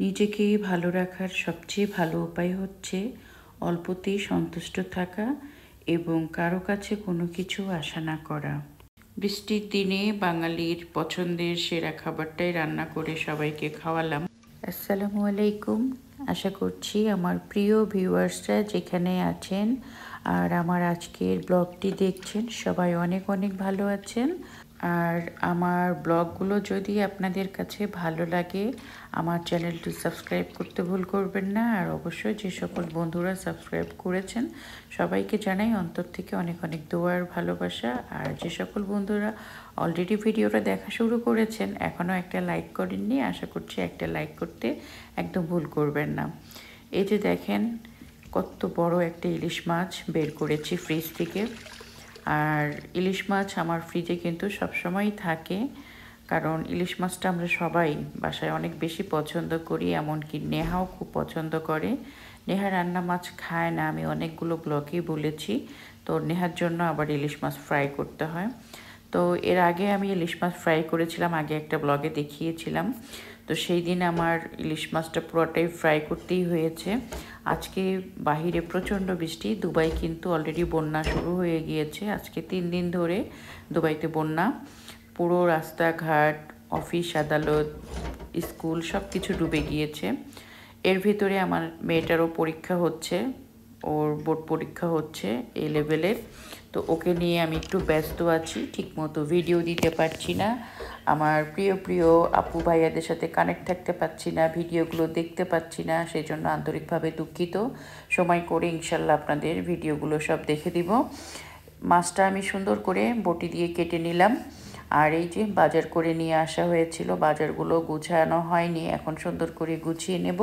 নিজেকে ভালো রাখার সবচেয়ে ভালো উপায় হচ্ছে অল্পতেই সন্তুষ্ট থাকা এবং কারো কাছে কোনো কিছু আশা না করা। বৃষ্টির দিনে বাঙালির পছন্দের সেরা খাবারটাই রান্না করে সবাইকে খাওয়ালাম। আসসালামু আলাইকুম। আশা করছি আমার প্রিয় ভিউয়ার্সরা যেখানে আছেন আর আমার আজকের ব্লগটি দেখছেন সবাই অনেক অনেক ভালো আছেন। আর আমার ব্লগগুলো যদি আপনাদের কাছে ভালো লাগে আমার চ্যানেলটি সাবস্ক্রাইব করতে ভুল করবেন না। আর অবশ্যই যে সকল বন্ধুরা সাবস্ক্রাইব করেছেন সবাইকে জানাই অন্তর থেকে অনেক অনেক দোয়ার ভালোবাসা। আর যে সকল বন্ধুরা অলরেডি ভিডিওটা দেখা শুরু করেছেন এখনও একটা লাইক করেননি, আশা করছি একটা লাইক করতে একদম ভুল করবেন না। এই যে দেখেন কত বড় একটা ইলিশ মাছ বের করেছি ফ্রিজ থেকে। আর ইলিশ মাছ আমার ফ্রিজে কিন্তু সবসময়ই থাকে, কারণ ইলিশ মাছটা আমরা সবাই বাসায় অনেক বেশি পছন্দ করি, এমনকি নেহাও খুব পছন্দ করে। নেহা রান্না মাছ খায় না, আমি অনেকগুলো ব্লগেই বলেছি। তো নেহার জন্য আবার ইলিশ মাছ ফ্রাই করতে হয়। তো এর আগে আমি ইলিশ মাছ ফ্রাই করেছিলাম, আগে একটা ব্লগে দেখিয়েছিলাম। তো সেই দিন আমার ইলিশ মাছটা পুরোটাই ফ্রাই করতেই হয়েছে। আজকে বাহিরে প্রচণ্ড বৃষ্টি, দুবাই কিন্তু অলরেডি বন্যা শুরু হয়ে গিয়েছে। আজকে 3 দিন ধরে দুবাইতে বন্যা, পুরো রাস্তাঘাট, অফিস আদালত, স্কুল সব কিছু ডুবে গিয়েছে। এর ভিতরে আমার মেয়েটারও পরীক্ষা হচ্ছে, ওর বোর্ড পরীক্ষা হচ্ছে এই লেভেলের। তো ওকে নিয়ে আমি একটু ব্যস্ত আছি, ঠিকমতো ভিডিও দিতে পারছি না, আমার প্রিয় প্রিয় আপু ভাইয়াদের সাথে কানেক্ট থাকতে পারছি না, ভিডিওগুলো দেখতে পাচ্ছি না, সেই জন্য আন্তরিকভাবে দুঃখিত। সময় করে ইনশাল্লাহ আপনাদের ভিডিওগুলো সব দেখে দিব। মাছটা আমি সুন্দর করে বটি দিয়ে কেটে নিলাম। আর এই যে বাজার করে নিয়ে আসা হয়েছিল, বাজারগুলো গুছানো হয়নি, এখন সুন্দর করে গুছিয়ে নেব,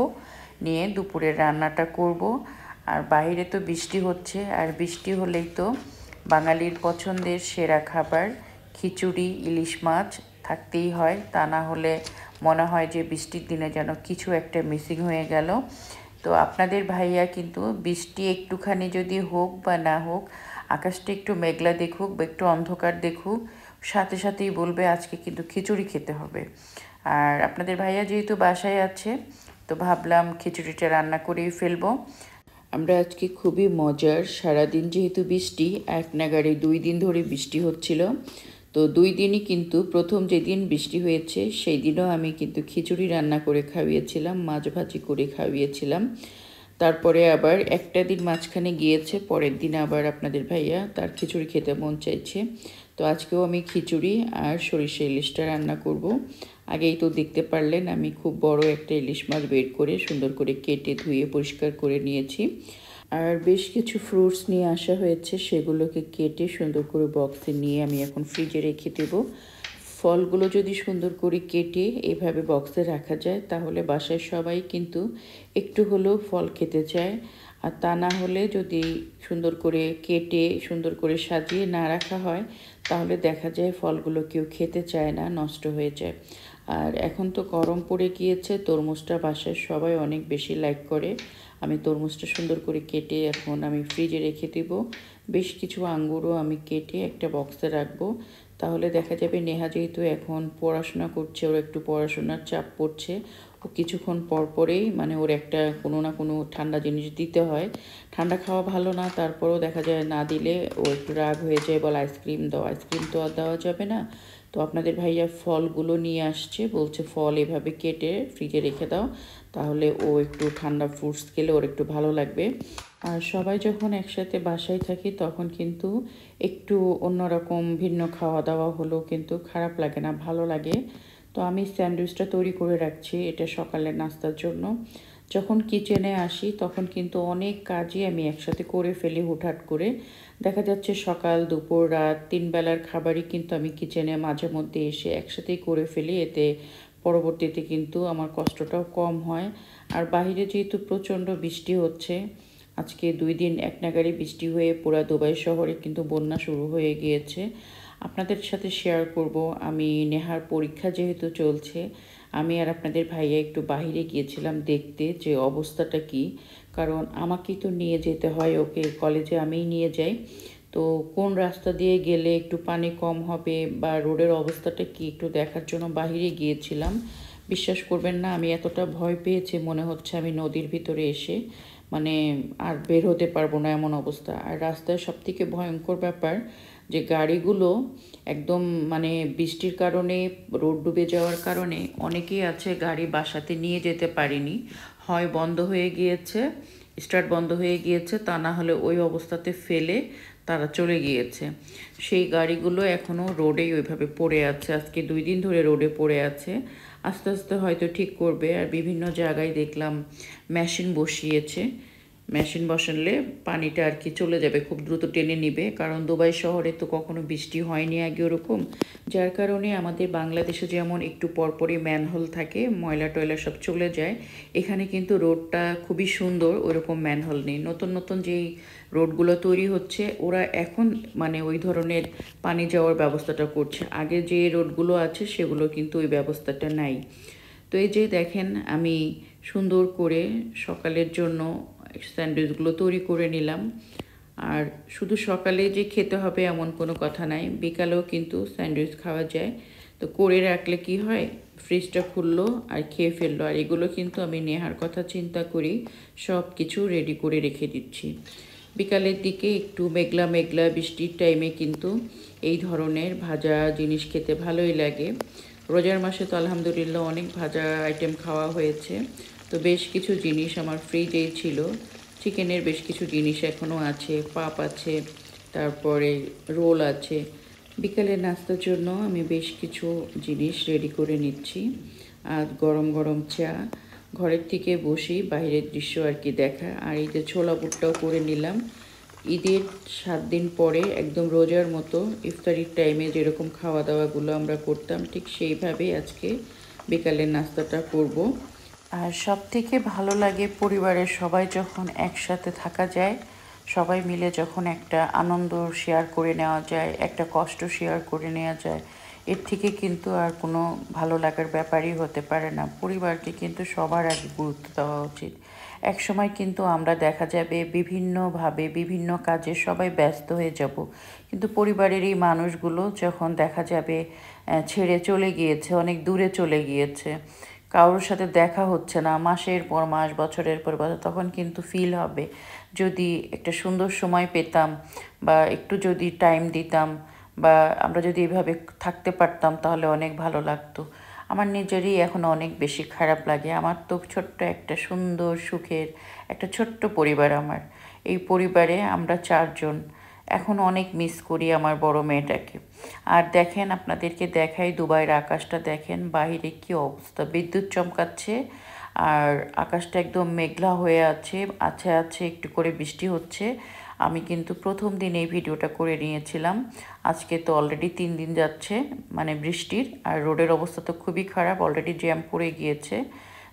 নিয়ে দুপুরের রান্নাটা করব। আর বাইরে তো বৃষ্টি হচ্ছে, আর বৃষ্টি হলেই তো বাঙালির পছন্দের সেরা খাবার খিচুড়ি, ইলিশ মাছ থাকতেই হয়। তা না হলে মনে হয় যে বৃষ্টির দিনে যেন কিছু একটা মিসিং হয়ে গেল। তো আপনাদের ভাইয়া কিন্তু বৃষ্টি একটুখানি যদি হোক বা না হোক, আকাশটা একটু মেঘলা দেখুক বা একটু অন্ধকার দেখুক, সাথে সাথেই বলবে আজকে কিন্তু খিচুড়ি খেতে হবে। আর আপনাদের ভাইয়া যেহেতু বাসায় আছে, তো ভাবলাম খিচুড়িটা রান্না করেই ফেলবো। আমরা আজকে খুবই মজার, সারাদিন যেহেতু বৃষ্টি, এক নাগাড়ে 2 দিন ধরে বৃষ্টি হচ্ছিল। তো 2 দিনই কিন্তু প্রথম যেদিন বৃষ্টি হয়েছে সেই দিনও আমি কিন্তু খিচুড়ি রান্না করে খাইয়েছিলাম, মাছ ভাজি করে খাইয়েছিলাম। তারপরে আবার একটা দিন মাঝখানে গিয়েছে, পরের দিন আবার আপনাদের ভাইয়া তার খিচুড়ি খেতে মন চাইছে। তো আজকেও আমি খিচুড়ি আর সরিষা ইলিশটা রান্না করব। আগেই তো দেখতে পারলেন আমি খুব বড় একটা ইলিশ মাছ বের করে সুন্দর করে কেটে ধুয়ে পরিষ্কার করে নিয়েছি। আর বেশ কিছু ফ্রুটস নিয়ে আসা হয়েছে, সেগুলোকে কেটে সুন্দর করে বক্সে নিয়ে আমি এখন ফ্রিজে রেখে দেব। ফলগুলো যদি সুন্দর করে কেটে এভাবে বক্সে রাখা যায় তাহলে বাসায় সবাই কিন্তু একটু হলেও ফল খেতে চায়। আর তা না হলে যদি সুন্দর করে কেটে সুন্দর করে সাজিয়ে না রাখা হয় তাহলে দেখা যায় ফলগুলো কেউ খেতে চায় না, নষ্ট হয়ে যায়। আর এখন তো গরম পড়ে গিয়েছে, তরমুজটা বাসায় সবাই অনেক বেশি লাইক করে। আমি তরমুজটা সুন্দর করে কেটে এখন আমি ফ্রিজে রেখে দেব। বেশ কিছু আঙ্গুরও আমি কেটে একটা বক্সে রাখবো, তাহলে দেখা যাবে নেহা যেহেতু এখন পড়াশোনা করছে, ওর একটু পড়াশোনার চাপ পড়ছে, ও কিছুক্ষণ পর পরেই মানে ওর একটা কোনো না কোনো ঠান্ডা জিনিস দিতে হয়। ঠান্ডা খাওয়া ভালো না, তারপরেও দেখা যায় না দিলে ও একটু রাগ হয়ে যায়, বলে আইসক্রিম দাও, আইসক্রিম তো আর দেওয়া যাবে না। তো আপনাদের ভাইয়া ফলগুলো নিয়ে আসছে, বলছে ফল এভাবে কেটে ফ্রিজে রেখে দাও, তাহলে ও একটু ঠান্ডা ফ্রুটস খেলে ওর একটু ভালো লাগবে। আর সবাই যখন একসাথে বাসায় থাকি তখন কিন্তু একটু অন্যরকম ভিন্ন খাওয়া দাওয়া হলেও কিন্তু খারাপ লাগে না, ভালো লাগে। তো আমি স্যান্ডউইচটা তৈরি করে রাখছি, এটা সকালের নাস্তার জন্য। যখন কিচেনে আসি তখন কিন্তু অনেক কাজই আমি একসাথে করে ফেলি হুটহাট করে। দেখা যাচ্ছে সকাল, দুপুর, রাত 3 বেলার খাবারই কিন্তু আমি কিচেনে মাঝে মধ্যে এসে একসাথেই করে ফেলি, এতে পরবর্তীতে কিন্তু আমার কষ্টটাও কম হয়। আর বাইরে যেহেতু প্রচণ্ড বৃষ্টি হচ্ছে, আজকে 2 দিন এক নাগাড়ে বৃষ্টি হয়ে পুরা দুবাই শহরে কিন্তু বন্যা শুরু হয়ে গিয়েছে। আপনাদের সাথে শেয়ার করব, আমি নেহার পরীক্ষা যেহেতু চলছে, আমি আর আপনাদের ভাইয়া একটু বাইরে গিয়েছিলাম দেখতে যে অবস্থাটা কি, কারণ আমাকেই তো নিয়ে যেতে হয় ওকে, কলেজে আমিই নিয়ে যাই। তো কোন রাস্তা দিয়ে গেলে একটু পানি কম হবে বা রোডের অবস্থাটা কি একটু দেখার জন্য বাইরে গিয়েছিলাম। বিশ্বাস করবেন না, আমি এতটা ভয় পেয়েছি মনে হচ্ছে আমি নদীর ভিতরে এসে মানে আর বের হতে পারবো না এমন অবস্থা। আর রাস্তায় সবথেকে ভয়ঙ্কর ব্যাপার যে গাড়িগুলো একদম মানে বৃষ্টির কারণে রোড ডুবে যাওয়ার কারণে অনেকেই আছে গাড়ি বাসাতে নিয়ে যেতে পারেনি, হয় বন্ধ হয়ে গিয়েছে, স্টার্ট বন্ধ হয়ে গিয়েছে, তা না হলে ওই অবস্থাতে ফেলে তারা চলে গিয়েছে। সেই গাড়িগুলো এখনও রোডেই ওইভাবে পড়ে আছে, আজকে 2 দিন ধরে রোডে পড়ে আছে। আস্তে আস্তে হয়তো ঠিক করবে। আর বিভিন্ন জায়গায় দেখলাম মেশিন বসিয়েছে, মেশিন বসালে পানিটা আর কি চলে যাবে, খুব দ্রুত টেনে নিবে। কারণ দুবাই শহরে তো কখনো বৃষ্টি হয়নি আগে ওরকম, যার কারণে আমাদের বাংলাদেশে যেমন একটু পরপরই ম্যানহোল থাকে, ময়লা টয়লা সব চলে যায়, এখানে কিন্তু রোডটা খুবই সুন্দর, ওইরকম ম্যানহোল নেই। নতুন নতুন যেই রোডগুলো তৈরি হচ্ছে ওরা এখন মানে ওই ধরনের পানি যাওয়ার ব্যবস্থাটা করছে, আগে যে রোডগুলো আছে সেগুলো কিন্তু ওই ব্যবস্থাটা নাই। তো এই যে দেখেন আমি সুন্দর করে সকালের জন্য স্যান্ডউইচগুলো তৈরি করে নিলাম। আর শুধু সকালে যে খেতে হবে এমন কোনো কথা নাই, বিকালেও কিন্তু স্যান্ডউইচ খাওয়া যায়। তো করে রাখলে কি হয়, ফ্রিজটা খুললো আর খেয়ে ফেললো। আর এগুলো কিন্তু আমি নেহার কথা চিন্তা করি সব কিছু রেডি করে রেখে দিচ্ছি। বিকালের দিকে একটু মেঘলা মেঘলা বৃষ্টির টাইমে কিন্তু এই ধরনের ভাজা জিনিস খেতে ভালোই লাগে। রোজার মাসে তো আলহামদুলিল্লাহ অনেক ভাজা আইটেম খাওয়া হয়েছে। তো বেশ কিছু জিনিস আমার ফ্রিজেই ছিল, চিকেনের বেশ কিছু জিনিস এখনও আছে, পাপ আছে, তারপরে রোল আছে। বিকালের নাস্তার জন্য আমি বেশ কিছু জিনিস রেডি করে নিচ্ছি। আর গরম গরম চা, ঘরের থেকে বসি বাইরের দৃশ্য আর কি দেখা। আর এই যে ছোলা বুটটাও করে নিলাম, ঈদের 7 দিন পরে একদম রোজার মতো ইফতারির টাইমে যেরকম খাওয়া দাওয়াগুলো আমরা করতাম ঠিক সেইভাবেই আজকে বিকালের নাস্তাটা করব। আর সব থেকে ভালো লাগে পরিবারের সবাই যখন একসাথে থাকা যায়, সবাই মিলে যখন একটা আনন্দ শেয়ার করে নেওয়া যায়, একটা কষ্ট শেয়ার করে নেওয়া যায়, এর থেকে কিন্তু আর কোনো ভালো লাগার ব্যাপারই হতে পারে না। পরিবারকে কিন্তু সবার আগে গুরুত্ব দেওয়া উচিত। একসময় কিন্তু আমরা দেখা যাবে বিভিন্নভাবে বিভিন্ন কাজে সবাই ব্যস্ত হয়ে যাব, কিন্তু পরিবারের এই মানুষগুলো যখন দেখা যাবে ছেড়ে চলে গিয়েছে, অনেক দূরে চলে গিয়েছে, কারোর সাথে দেখা হচ্ছে না মাসের পর মাস, বছরের পর বছর, তখন কিন্তু ফিল হবে যদি একটা সুন্দর সময় পেতাম বা একটু যদি টাইম দিতাম বা আমরা যদি এভাবে থাকতে পারতাম তাহলে অনেক ভালো লাগতো। আমার নিজেরই এখন অনেক বেশি খারাপ লাগে। আমার তো ছোট্ট একটা সুন্দর সুখের একটা ছোট্ট পরিবার আমার, এই পরিবারে আমরা 4 জন। এখন অনেক মিস করি আমার বড় মেয়েটাকে। আর দেখেন আপনাদেরকে দেখাই দুবাইয়ের আকাশটা, দেখেন বাহিরে কি অবস্থা, বিদ্যুৎ চমকাচ্ছে আর আকাশটা একদম মেঘলা হয়ে আছে, আছে আছে একটু করে বৃষ্টি হচ্ছে। আমি কিন্তু প্রথম দিন এই ভিডিওটা করে নিয়েছিলাম, আজকে তো অলরেডি 3 দিন যাচ্ছে মানে বৃষ্টির। আর রোডের অবস্থা তো খুবই খারাপ, অলরেডি জ্যাম পড়ে গিয়েছে।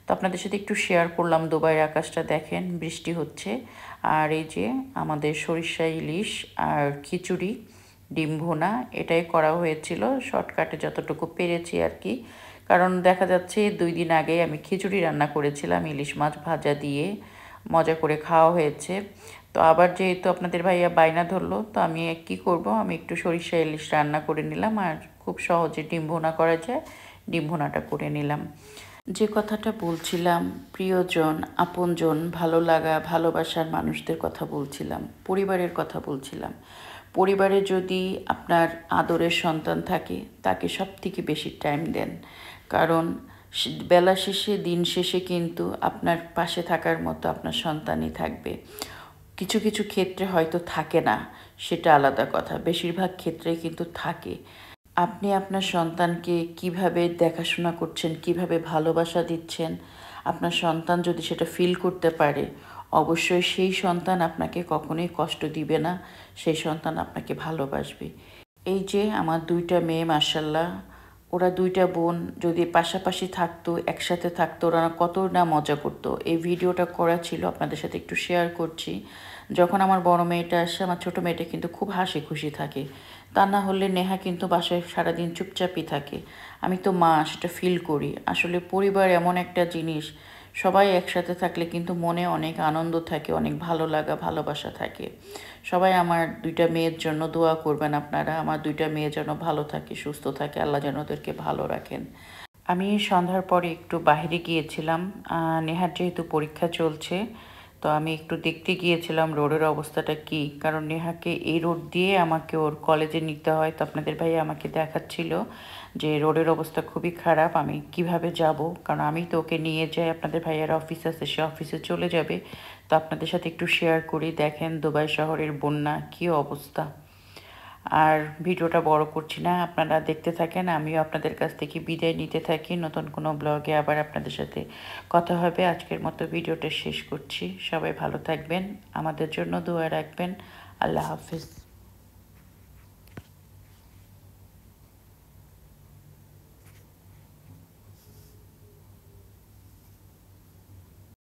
তো আপনাদের সাথে একটু শেয়ার করলাম দুবাইয়ের আকাশটা, দেখেন বৃষ্টি হচ্ছে। আর এই যে আমাদের সরিষা ইলিশ আর খিচুড়ি, ডিম ভুনা, এটাই করা হয়েছিল শর্টকাটে যতটুকু পেরেছি আর কি। কারণ দেখা যাচ্ছে 2 দিন আগে আমি খিচুড়ি রান্না করেছিলাম ইলিশ মাছ ভাজা দিয়ে, মজা করে খাওয়া হয়েছে। তো আবার যেহেতু আপনাদের ভাইয়া বায়না ধরলো, তো আমি কী করব, আমি একটু সরিষা ইলিশ রান্না করে নিলাম আর খুব সহজে ডিম ভুনা করা যায়, ডিম ভুনাটা করে নিলাম। যে কথাটা বলছিলাম, প্রিয়জন, আপনজন, ভালো লাগা, ভালোবাসার মানুষদের কথা বলছিলাম, পরিবারের কথা বলছিলাম। পরিবারে যদি আপনার আদরের সন্তান থাকে তাকে সবথেকে বেশি টাইম দেন। কারণ বেলা শেষে দিন শেষে কিন্তু আপনার পাশে থাকার মতো আপনার সন্তানই থাকবে। কিছু কিছু ক্ষেত্রে হয়তো থাকে না, সেটা আলাদা কথা, বেশিরভাগ ক্ষেত্রেই কিন্তু থাকে। আপনি আপনার সন্তানকে কিভাবে দেখাশোনা করছেন, কিভাবে ভালোবাসা দিচ্ছেন, আপনার সন্তান যদি সেটা ফিল করতে পারে, অবশ্যই সেই সন্তান আপনাকে কখনোই কষ্ট দিবে না, সেই সন্তান আপনাকে ভালোবাসবে। এই যে আমার 2টা মেয়ে মাশাল্লাহ, ওরা 2টা বোন যদি পাশাপাশি থাকতো, একসাথে থাকতো, ওরা কত না মজা করতো। এই ভিডিওটা করা ছিল আপনাদের সাথে একটু শেয়ার করছি। যখন আমার বড় মেয়েটা আসে, আমার ছোটো মেয়েটা কিন্তু খুব হাসি খুশি থাকে, তা না হলে নেহা কিন্তু বাসায় সারাদিন চুপচাপই থাকে। আমি তো মা, সেটা ফিল করি। আসলে পরিবার এমন একটা জিনিস, সবাই একসাথে থাকলে কিন্তু মনে অনেক আনন্দ থাকে, অনেক ভালো লাগা ভালোবাসা থাকে। সবাই আমার 2টা মেয়ের জন্য দোয়া করবেন আপনারা, আমার 2টা মেয়ে যেন ভালো থাকে, সুস্থ থাকে, আল্লাহ যেন ওদেরকে ভালো রাখেন। আমি সন্ধ্যার পরে একটু বাইরে গিয়েছিলাম। নেহার যেহেতু পরীক্ষা চলছে, তো আমি একটু দেখতে গিয়েছিলাম রোডের অবস্থাটা কী, কারণ নেহাকে এই রোড দিয়ে আমাকে ওর কলেজে নিতে হয়। তো আপনাদের ভাই আমাকে দেখাচ্ছিল যে রোডের অবস্থা খুবই খারাপ, আমি কিভাবে যাব, কারণ আমি তো ওকে নিয়ে যাই, আপনাদের ভাইয়ার অফিস আছে, সে অফিসে চলে যাবে। তো আপনাদের সাথে একটু শেয়ার করি, দেখেন দুবাই শহরের বন্যা কী অবস্থা। আর ভিডিওটা বড় করছি না, আপনারা দেখতে থাকেন, আমিও আপনাদের কাছ থেকে বিদায় নিতে থাকি। নতুন কোনো ব্লগে আবার আপনাদের সাথে কথা হবে। আজকের মতো ভিডিওটা শেষ করছি। সবাই ভালো থাকবেন, আমাদের জন্য দোয়া রাখবেন। আল্লাহ হাফিজ।